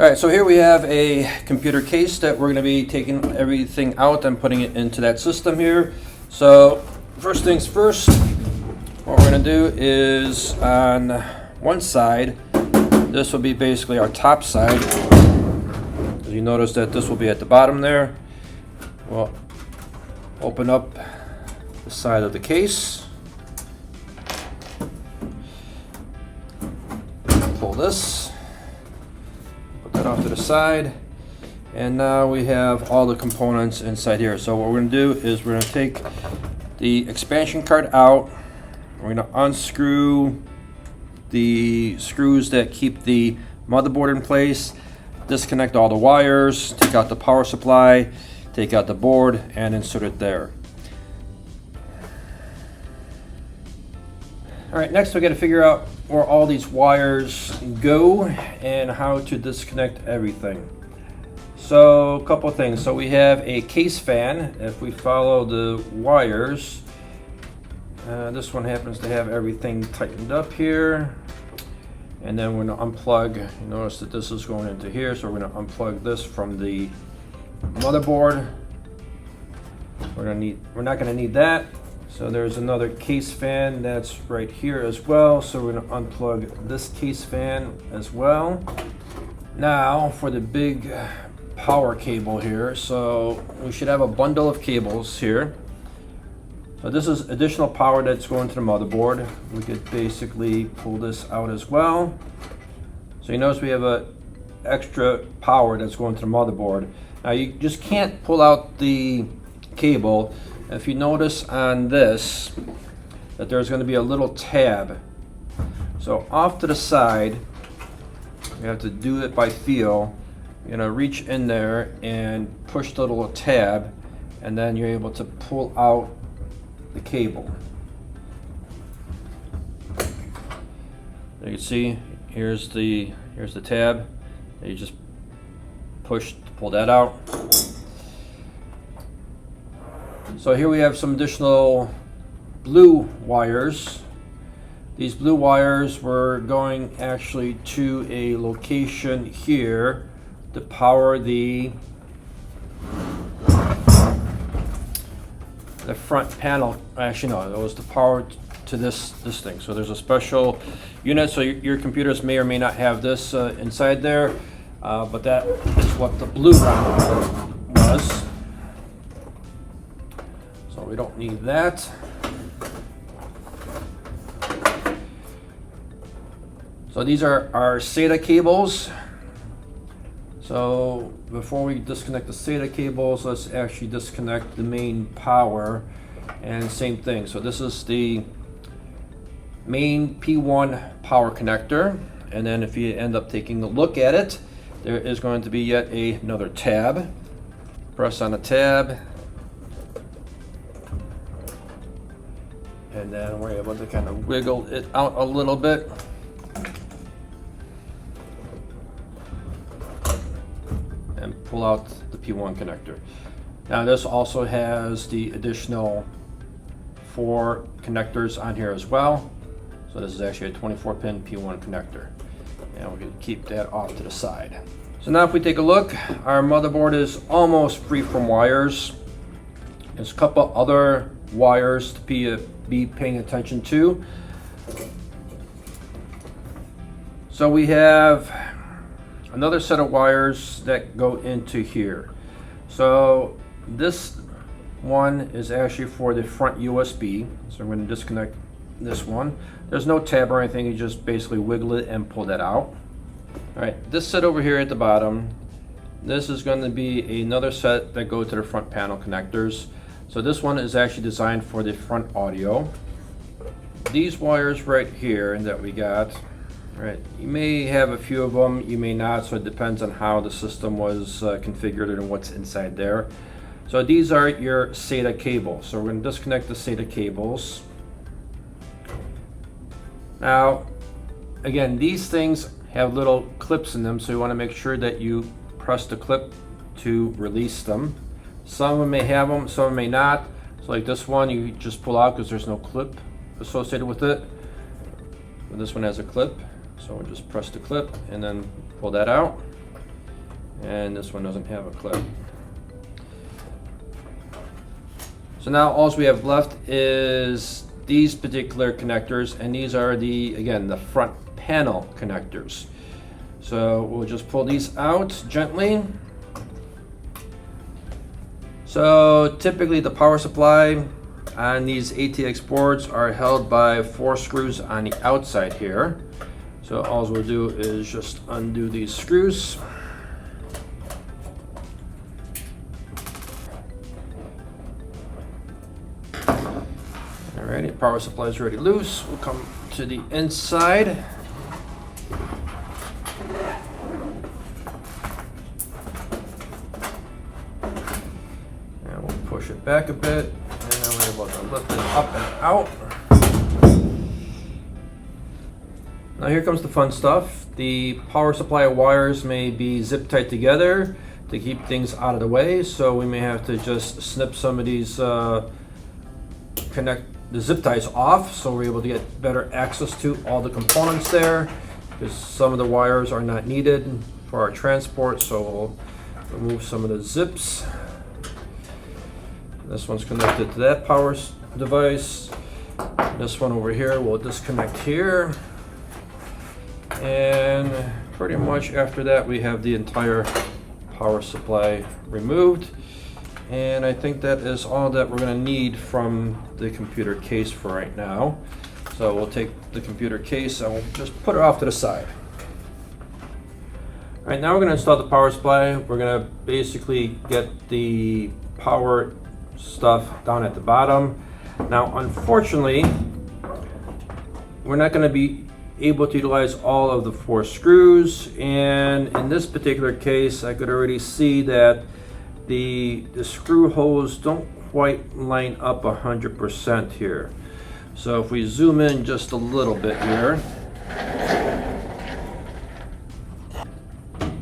Alright, so here we have a computer case that we're going to be taking everything out and putting it into that system here. So first things first, what we're going to do is on one side, this will be basically our top side. As you notice that this will be at the bottom there. We'll open up the side of the case. Pull this. That off to the side, and now we have all the components inside here. So what we're going to do is we're going to take the expansion card out. We're going to unscrew the screws that keep the motherboard in place, disconnect all the wires, take out the power supply, take out the board, and insert it there. Alright, next we got to figure out where all these wires go and how to disconnect everything. So a couple of things. So we have a case fan. If we follow the wires, this one happens to have everything tightened up here. And then we're going to unplug. You notice that this is going into here, so we're going to unplug this from the motherboard. We're not going to need that. So there's another case fan that's right here as well. So we're going to unplug this case fan as well. Now for the big power cable here. So we should have a bundle of cables here. So this is additional power that's going to the motherboard. We could basically pull this out as well. So you notice we have a extra power that's going to the motherboard. Now you just can't pull out the cable. If you notice on this that there's going to be a little tab. So off to the side, you have to do it by feel. You're going to reach in there and push the little tab, and then you're able to pull out the cable. You can see here's the tab. You just push to pull that out. So here we have some additional blue wires. These blue wires were going actually to a location here to power the front panel. Actually no, it was the power to this thing. So there's a special unit, so your computers may or may not have this inside there, but that is what the blue one was. So we don't need that. So these are our SATA cables. So before we disconnect the SATA cables, let's actually disconnect the main power, and same thing. So this is the main P1 power connector, and then if you end up taking a look at it, there is going to be yet another tab. Press on the tab, and then we're able to kind of wiggle it out a little bit. And pull out the P1 connector. Now this also has the additional 4 connectors on here as well. So this is actually a 24-pin P1 connector. And we're going to keep that off to the side. So now if we take a look, our motherboard is almost free from wires. There's a couple other wires to be paying attention to. So we have another set of wires that go into here. So this one is actually for the front USB. So I'm going to disconnect this one. There's no tab or anything, you just basically wiggle it and pull that out. Alright, this set over here at the bottom, this is going to be another set that go to the front panel connectors. So this one is actually designed for the front audio. These wires right here that we got, right, you may have a few of them, you may not, so it depends on how the system was configured and what's inside there. So these are your SATA cables. So we're going to disconnect the SATA cables. Now, again, these things have little clips in them, so you want to make sure that you press the clip to release them. Some of them may have them, some may not. So like this one, you just pull out because there's no clip associated with it. And this one has a clip. So we'll just press the clip and then pull that out. and this one doesn't have a clip. So now all we have left is these particular connectors, and these are again, the front panel connectors. So we'll just pull these out gently. So typically the power supply on these ATX boards are held by 4 screws on the outside here. So all we'll do is just undo these screws. Alrighty, power supply is already loose. We'll come to the inside. And we'll push it back a bit, and then we're able to lift it up and out. Now here comes the fun stuff. The power supply wires may be zip tied together to keep things out of the way, so we may have to just snip some of these connect the zip ties off, so we're able to get better access to all the components there, because some of the wires are not needed for our transport. So we'll remove some of the zips. This one's connected to that power device. This one over here we'll disconnect here, and pretty much after that we have the entire power supply removed. And I think that is all that we're going to need from the computer case for right now. So we'll take the computer case and we'll just put it off to the side. All right, now we're going to install the power supply. We're going to basically get the power stuff down at the bottom. Now, unfortunately, we're not going to be able to utilize all of the 4 screws. And in this particular case, I could already see that the screw holes don't quite line up 100% here. So if we zoom in just a little bit here.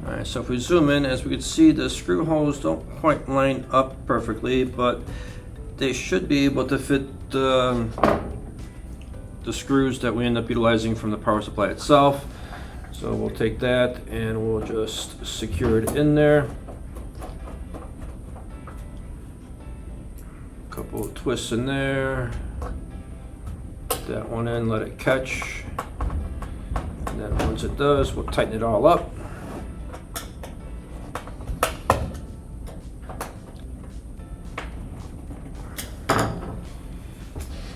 Alright, so if we zoom in, as we can see, the screw holes don't quite line up perfectly, but they should be able to fit the screws that we end up utilizing from the power supply itself. So we'll take that and we'll just secure it in there. Couple of twists in there. Put that one in, let it catch. And then once it does, we'll tighten it all up.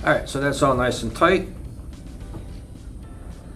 Alright, so that's all nice and tight.